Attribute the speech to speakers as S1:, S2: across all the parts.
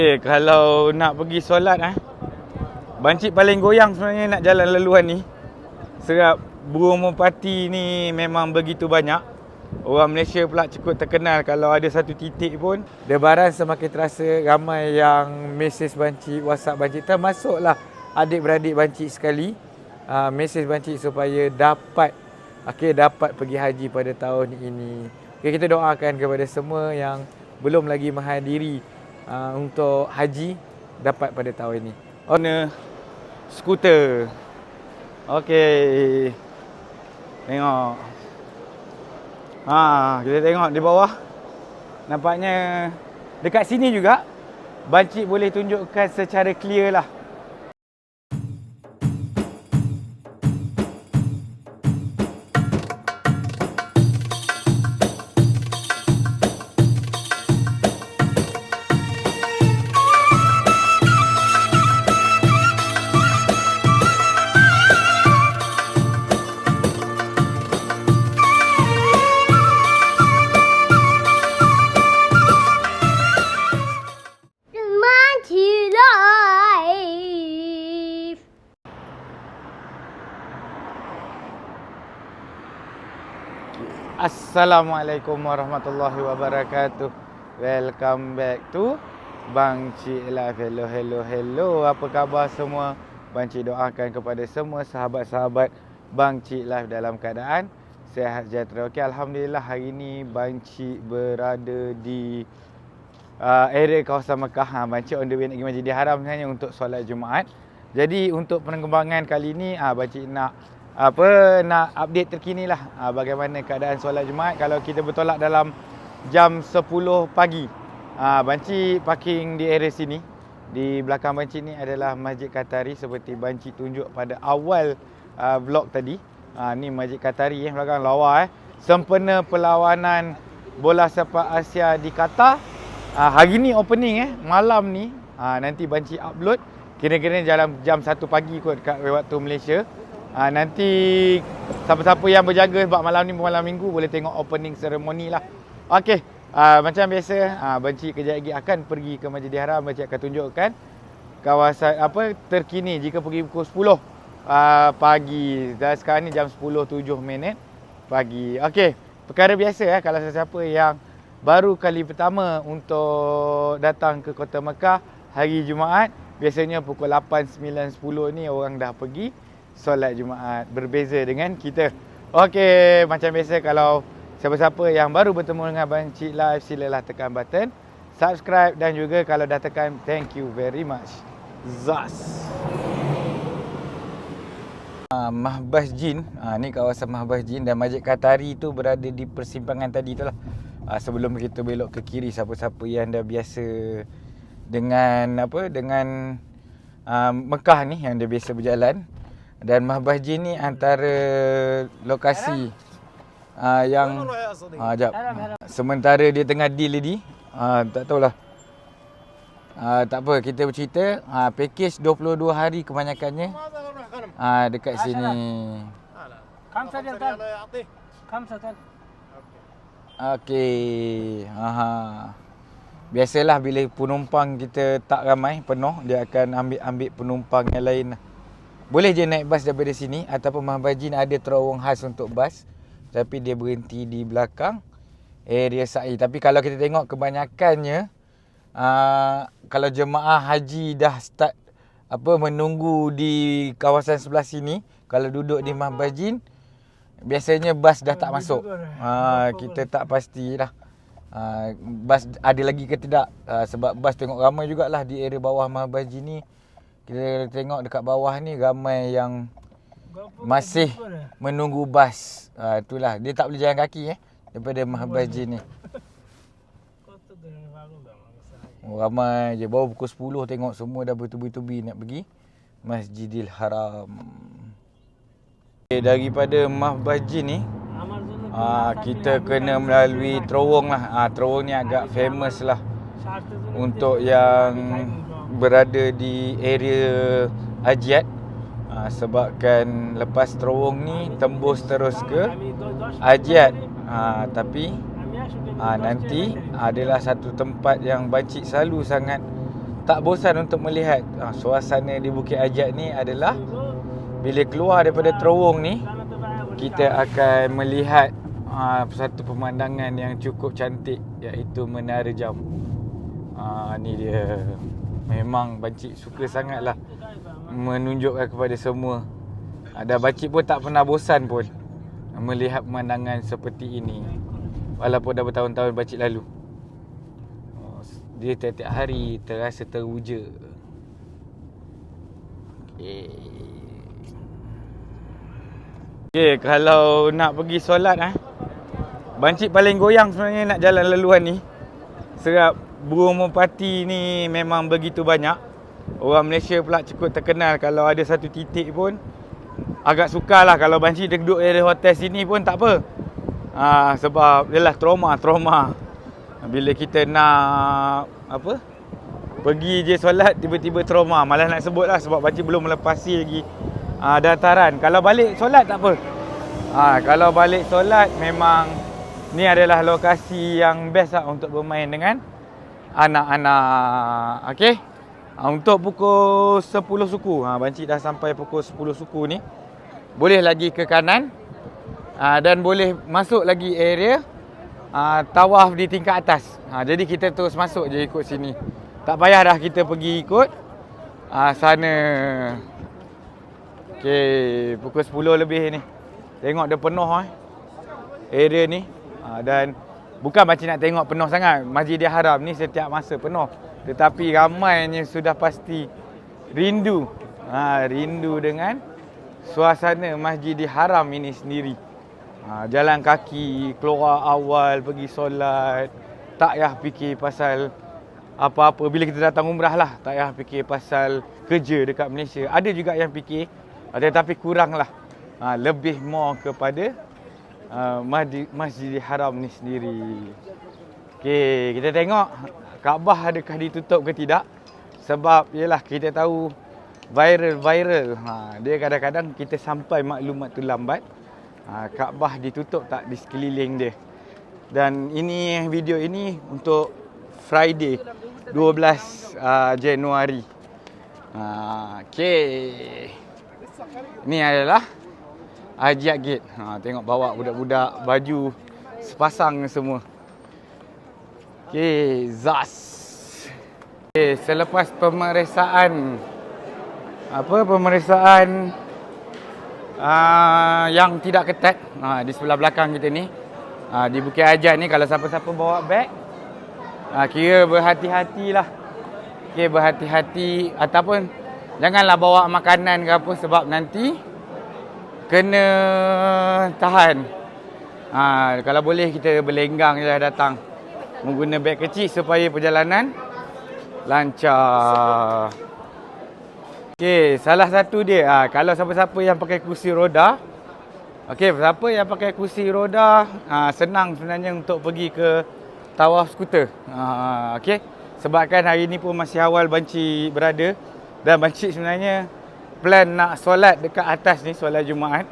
S1: Kalau nak pergi solat bancik paling goyang sebenarnya nak jalan laluan ni. Sebab burung merpati ni memang begitu banyak. Orang Malaysia pula cukup terkenal kalau ada satu titik pun debaran semakin terasa. Ramai yang mesej bancik, WhatsApp bancik, termasuklah adik-beradik bancik sekali. Mesej bancik supaya dapat pergi haji pada tahun ini. Kita doakan kepada semua yang belum lagi menghadiri untuk haji dapat pada tahun ini. Skuter. Okey. Tengok. Kita tengok di bawah. Nampaknya dekat sini juga bancik boleh tunjukkan secara clear lah. Assalamualaikum warahmatullahi wabarakatuh. Welcome back to Bang Cik Live. Hello. Apa khabar semua? Bang Cik doakan kepada semua sahabat-sahabat Bang Cik Live dalam keadaan sihat sejahtera. Okey, alhamdulillah hari ini Bang Cik berada di area kawasan Mekah. Bang Cik on the way nak pergi Masjidil Haram sebenarnya untuk solat Jumaat. Jadi untuk pengembangan kali ini Bang Cik nak update terkini lah bagaimana keadaan solat Jumaat. Kalau kita bertolak dalam jam 10 pagi, Banci parking di area sini. Di belakang Banci ni adalah Masjid Qatari seperti Banci tunjuk pada awal vlog tadi. Ni Masjid Qatari belakang lawa sempena perlawanan bola sepak Asia di Qatar. Hari ni opening malam ni. Nanti Banci upload kira-kira dalam jam 1 pagi kot kat waktu Malaysia. Nanti siapa-siapa yang berjaga sebab malam ni malam minggu boleh tengok opening ceremony lah. Okey, macam biasa Banci kejap lagi akan pergi ke Masjidil Haram. Banci akan tunjukkan kawasan terkini jika pergi pukul 10 pagi. Dan sekarang ni jam 10.07 pagi. Okey, perkara biasa kalau sesiapa yang baru kali pertama untuk datang ke Kota Mekah hari Jumaat, biasanya pukul 8, 9, 10 ni orang dah pergi solat Jumaat. Berbeza dengan kita. Okey, macam biasa kalau siapa-siapa yang baru bertemu dengan Bang Cik Live, silalah tekan button subscribe dan juga kalau dah tekan, thank you very much. Zas. Mahbas Jin. Ni kawasan Mahbas Jin dan Masjid Qatari tu berada di persimpangan tadi tu lah. Sebelum kita belok ke kiri, siapa-siapa yang dah biasa dengan dengan Mekah ni, yang dah biasa berjalan. Dan Mahbas Jin ni antara lokasi yang jap. Sementara dia tengah deal tadi, tak tahulah. Tak apa, kita bercerita package 22 hari kebanyakannya dekat sini. Okey. Biasalah bila penumpang kita tak ramai, penuh, dia akan ambil penumpang yang lain. Boleh je naik bas daripada sini ataupun Mahbas Jin ada terowong khas untuk bas, tapi dia berhenti di belakang area sa'i. Tapi kalau kita tengok kebanyakannya kalau jemaah haji dah start menunggu di kawasan sebelah sini, kalau duduk di Mahbas Jin biasanya bas dah tak masuk. Kita tak pastilah bas ada lagi ke tidak, sebab bas tengok ramai jugalah di area bawah Mahbas Jin ni. Kita tengok dekat bawah ni ramai yang masih menunggu bas. Itulah, dia tak boleh jalan kaki daripada Mahbas Jin ni. Ramai je, baru pukul 10 tengok semua dah bertubi-tubi nak pergi Masjidil Haram. Daripada Mahbas Jin ni kita kena melalui terowong lah. Terowong ni agak famous lah untuk yang berada di area Hajiat. Sebabkan lepas terowong ni tembus terus ke Hajiat. Tapi nanti adalah satu tempat yang Bacik selalu sangat tak bosan untuk melihat suasana di Bukit Ajat ni adalah bila keluar daripada terowong ni, kita akan melihat satu pemandangan yang cukup cantik, iaitu Menara Jam. Ni dia. Memang Bancik suka sangatlah menunjukkan kepada semua. Dan Bancik pun tak pernah bosan pun melihat pemandangan seperti ini. Walaupun dah bertahun-tahun Bancik lalu. Dia tiap-tiap hari terasa teruja. Okay, kalau nak pergi solat Bancik paling goyang sebenarnya nak jalan laluan ni. Sebab burung merpati ni memang begitu banyak. Orang Malaysia pula cukup terkenal kalau ada satu titik pun agak sukar lah. Kalau Bancik duduk area hotel sini pun tak apa. Sebab yelah trauma. Bila kita nak pergi je solat, tiba-tiba trauma. Malah nak sebut lah sebab Bancik belum melepasi lagi dataran. Kalau balik solat tak apa. Kalau balik solat memang ni adalah lokasi yang best lah untuk bermain dengan anak-anak. Okey. Untuk pukul 10 suku, Bancik dah sampai pukul 10 suku ni. Boleh lagi ke kanan dan boleh masuk lagi area tawaf di tingkat atas. Jadi kita terus masuk je ikut sini. Tak payah dah kita pergi ikut sana. Okey, pukul 10 lebih ni. Tengok dia penuh area ni. Dan bukan Bancik nak tengok penuh sangat. Masjidil Haram ni setiap masa penuh. Tetapi ramainya sudah pasti rindu. Rindu dengan suasana Masjidil Haram ini sendiri. Jalan kaki, keluar awal, pergi solat. Tak payah fikir pasal apa-apa. Bila kita datang umrah lah, tak payah fikir pasal kerja dekat Malaysia. Ada juga yang fikir, tetapi kurang lah. Lebih more kepada Masjidil Haram ni sendiri. Okey, kita tengok Kaabah adakah ditutup ke tidak. Sebab yelah kita tahu viral. Dia kadang-kadang kita sampai maklumat tu lambat. Kaabah ditutup tak di sekeliling dia. Dan ini video ini untuk Friday 12 Januari. Okey. Ini adalah Hajiat Gate. Tengok bawa budak-budak baju sepasang semua. Okey, Zas. Okey, selepas pemeriksaan yang tidak ketat di sebelah belakang kita ni, di Bukit Ajat ni, kalau siapa-siapa bawa beg, kira berhati-hatilah. Okey, berhati-hati ataupun janganlah bawa makanan ke apa sebab nanti kena tahan. Kalau boleh kita berlenggang je lah datang. Menggunakan beg kecil supaya perjalanan lancar. Okey, salah satu dia kalau siapa-siapa yang pakai kursi roda. Okey, siapa yang pakai kursi roda senang sebenarnya untuk pergi ke tawaf skuter. Okey, sebabkan hari ni pun masih awal Bancik berada dan Bancik sebenarnya plan nak solat dekat atas ni, solat Jumaat.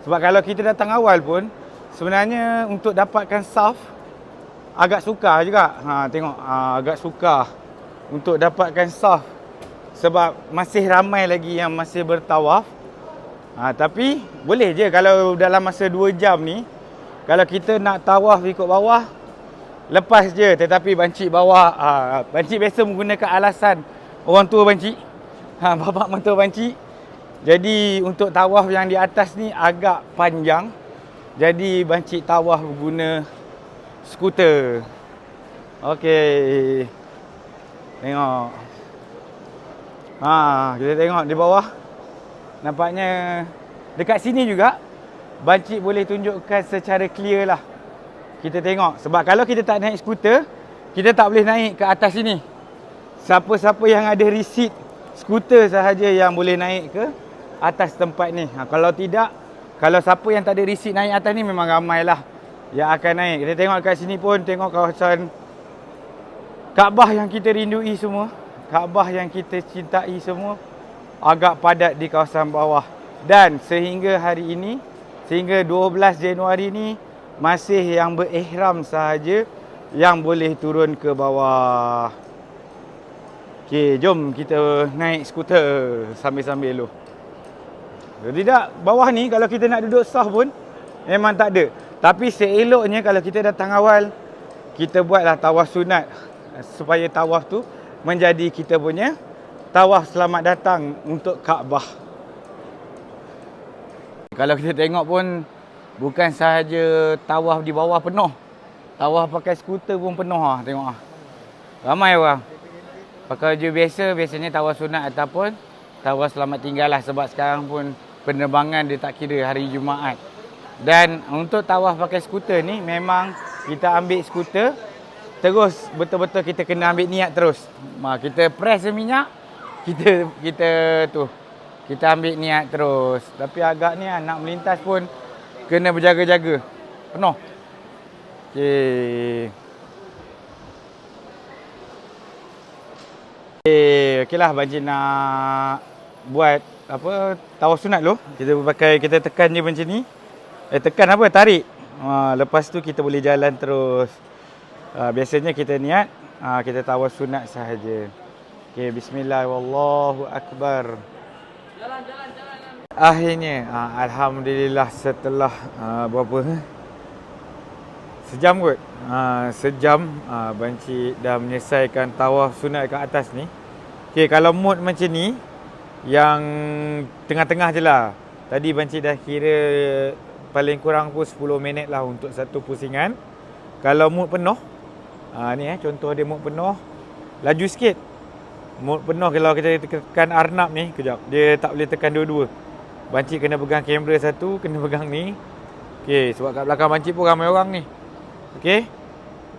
S1: Sebab kalau kita datang awal pun sebenarnya untuk dapatkan saf agak sukar juga. Tengok agak sukar untuk dapatkan saf sebab masih ramai lagi yang masih bertawaf. Tapi boleh je kalau dalam masa 2 jam ni, kalau kita nak tawaf ikut bawah, lepas je. Tetapi Bancik bawa, Bancik biasa menggunakan alasan orang tua Bancik, bapak mentua Bancik. Jadi untuk tawaf yang di atas ni agak panjang. Jadi Bancik tawaf guna skuter. Okey. Tengok. Kita tengok di bawah. Nampaknya dekat sini juga Bancik boleh tunjukkan secara clear lah. Kita tengok. Sebab kalau kita tak naik skuter, kita tak boleh naik ke atas sini. Siapa-siapa yang ada resit skuter sahaja yang boleh naik ke atas tempat ni. Kalau tidak, kalau siapa yang tak ada resit naik atas ni, memang ramai lah yang akan naik. Kita tengok kat sini pun, tengok kawasan Kaabah yang kita rindui semua, Kaabah yang kita cintai semua, agak padat di kawasan bawah. Dan sehingga hari ini, sehingga 12 Januari ni, masih yang berihram sahaja yang boleh turun ke bawah. Okey, jom kita naik skuter sambil-sambil dulu. Tidak, bawah ni kalau kita nak duduk sah pun memang tak ada. Tapi seeloknya kalau kita datang awal, kita buatlah tawaf sunat supaya tawaf tu menjadi kita punya tawaf selamat datang untuk Kaabah. Kalau kita tengok pun bukan sahaja tawaf di bawah penuh. Tawaf pakai skuter pun penuh ah, tengok ah. Ramai orang. Pakai baju biasa, biasanya tawaf sunat ataupun tawaf selamat tinggal lah. Sebab sekarang pun penerbangan dia tak kira hari Jumaat. Dan untuk tawaf pakai skuter ni memang kita ambil skuter, terus betul-betul kita kena ambil niat terus. Kita press minyak, kita ambil niat terus. Tapi agak ni nak melintas pun kena berjaga-jaga. Penuh. Okeylah, Banci nak buat apa tawaf sunat dulu. Kita tekan je macam ni. Tekan apa? Tarik. Lepas tu kita boleh jalan terus. Biasanya kita niat kita tawaf sunat sahaja. Okey, bismillah, wallahu akbar. Jalan. Akhirnya alhamdulillah setelah berapa sejam kot. Sejam Banci dah menyelesaikan tawaf sunat kat atas ni. Okey, kalau mood macam ni yang tengah-tengah je lah. Tadi Banci dah kira paling kurang pun 10 minit lah untuk satu pusingan. Kalau mood penuh, ni contoh dia mood penuh, laju sikit. Mood penuh kalau kita tekan Arnab ni, kejap, dia tak boleh tekan dua-dua. Banci kena pegang kamera satu, kena pegang ni. Okey, sebab kat belakang Banci pun ramai orang ni. Okey,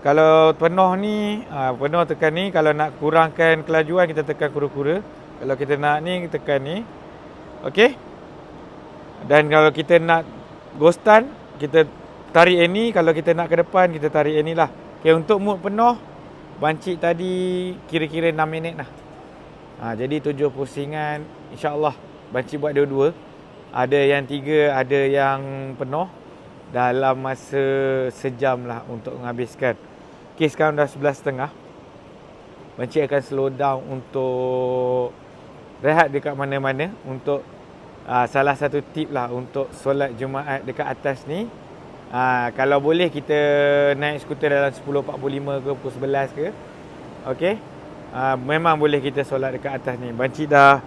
S1: kalau penuh ni, penuh tekan ni. Kalau nak kurangkan kelajuan, kita tekan kura-kura. Kalau kita nak ni, tekan ni. Okey. Dan kalau kita nak ghostan, kita tarik ini. Kalau kita nak ke depan, kita tarik ini lah. Okey, untuk mood penuh, Banci tadi kira-kira 6 minit lah. Jadi 7 pusingan. InsyaAllah Banci buat dua-dua. Ada yang 3, ada yang penuh. Dalam masa sejam lah untuk menghabiskan. Okey, sekarang dah 11.30. Banci akan slow down untuk rehat dekat mana-mana. Untuk salah satu tip lah untuk solat Jumaat dekat atas ni. Kalau boleh kita naik skuter dalam 10.45 ke pukul 11 ke. Okey. Memang boleh kita solat dekat atas ni. Banci dah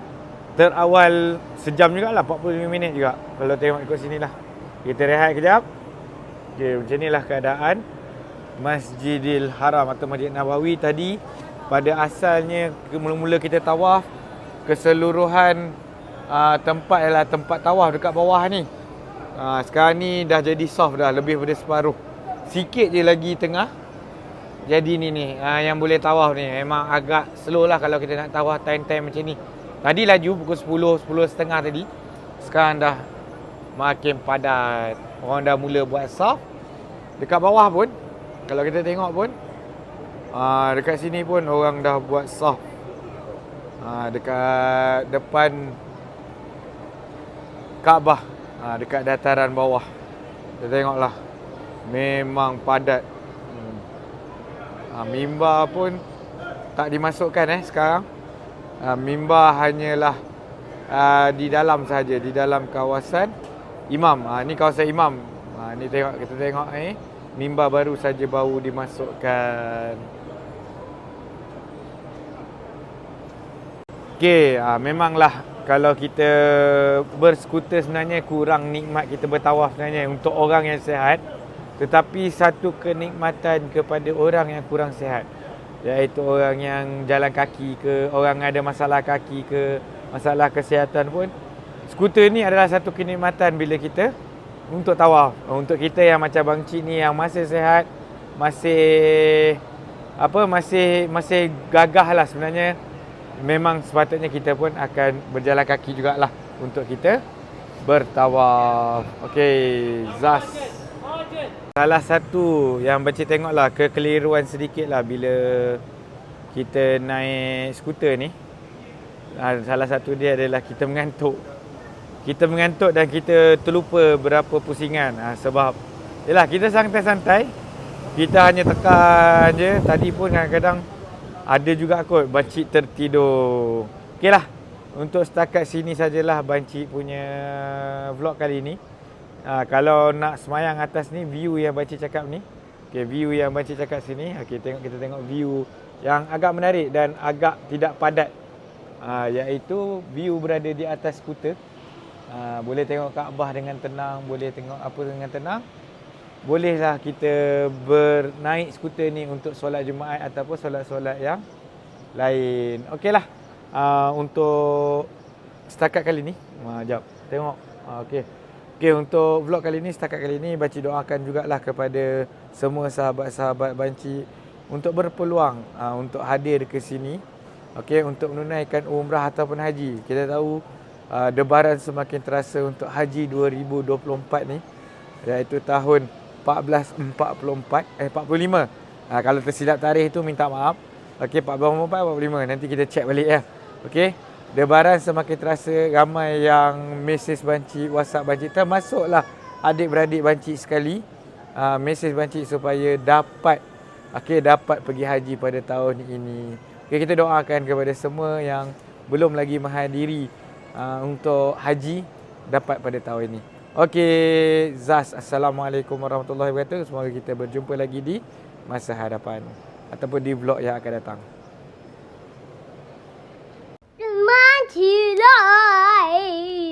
S1: terawal sejam jugalah, 45 minit juga. Kalau tengok ikut sini lah. Kita rehat kejap. Okay, macam inilah keadaan Masjidil Haram atau Masjid Nabawi tadi. Pada asalnya mula-mula kita tawaf, keseluruhan tempat ialah tempat tawaf dekat bawah ni. Sekarang ni dah jadi soft dah, lebih daripada separuh. Sikit je lagi tengah. Jadi ni yang boleh tawaf ni. Memang agak slow lah kalau kita nak tawaf time-time macam ni. Tadi laju pukul 10.30 tadi. Sekarang dah makin padat. Orang dah mula buat soft. Dekat bawah pun, kalau kita tengok pun, dekat sini pun orang dah buat soft. Dekat depan Kaabah, dekat dataran bawah. Kita tengoklah, memang padat. Mimbar pun tak dimasukkan sekarang. Mimbar hanyalah di dalam sahaja, di dalam kawasan Imam. Ni kawasan Imam. Ni kita tengok mimbar baru saja baru dimasukkan. Okey, memanglah kalau kita berskuter sebenarnya kurang nikmat kita bertawaf sebenarnya untuk orang yang sihat. Tetapi satu kenikmatan kepada orang yang kurang sihat, iaitu orang yang jalan kaki ke, orang yang ada masalah kaki ke, masalah kesihatan pun, skuter ni adalah satu kenikmatan bila kita untuk tawaf. Untuk kita yang macam Bang Cik ni yang masih sihat, masih gagah lah sebenarnya, memang sepatutnya kita pun akan berjalan kaki jugalah untuk kita bertawaf. Okey, Zas. Salah satu yang Bang Cik tengoklah kekeliruan sedikit lah bila kita naik skuter ni. Salah satu dia adalah kita mengantuk. Kita mengantuk dan kita terlupa berapa pusingan. Sebab yalah, kita santai-santai, kita hanya tekan je. Tadi pun kadang-kadang Ada juga kot bancik tertidur. Okeylah. Untuk setakat sini sajalah bancik punya vlog kali ni. Kalau nak semayang atas ni, view yang bancik cakap ni. Okay, view yang bancik cakap sini. Okay, kita tengok view yang agak menarik dan agak tidak padat. Iaitu view berada di atas skuter. Boleh tengok Kaabah dengan tenang, boleh tengok apa dengan tenang. Bolehlah kita bernaik skuter ni untuk solat Jumaat ataupun solat-solat yang lain. Okeylah. Untuk setakat kali ni, jap. Tengok. Okey, untuk vlog kali ni, setakat kali ni bancik doakan jugalah kepada semua sahabat-sahabat bancik untuk berpeluang untuk hadir ke sini. Okey, untuk menunaikan umrah ataupun haji. Kita tahu debaran semakin terasa untuk haji 2024 ni, iaitu tahun 45. Kalau tersilap tarikh tu minta maaf. Okey, 1444 45. Nanti kita check balik ya. Okey. Debaran semakin terasa, ramai yang mesej bancik, WhatsApp bancik, termasuklah adik-beradik bancik sekali. Mesej bancik supaya dapat pergi haji pada tahun ini. Okey, kita doakan kepada semua yang belum lagi menghadiri untuk haji dapat pada tahun ini. Okey, Zaz, Assalamualaikum warahmatullahi wabarakatuh. Semoga kita berjumpa lagi di masa hadapan ataupun di vlog yang akan datang.
S2: 慢起来。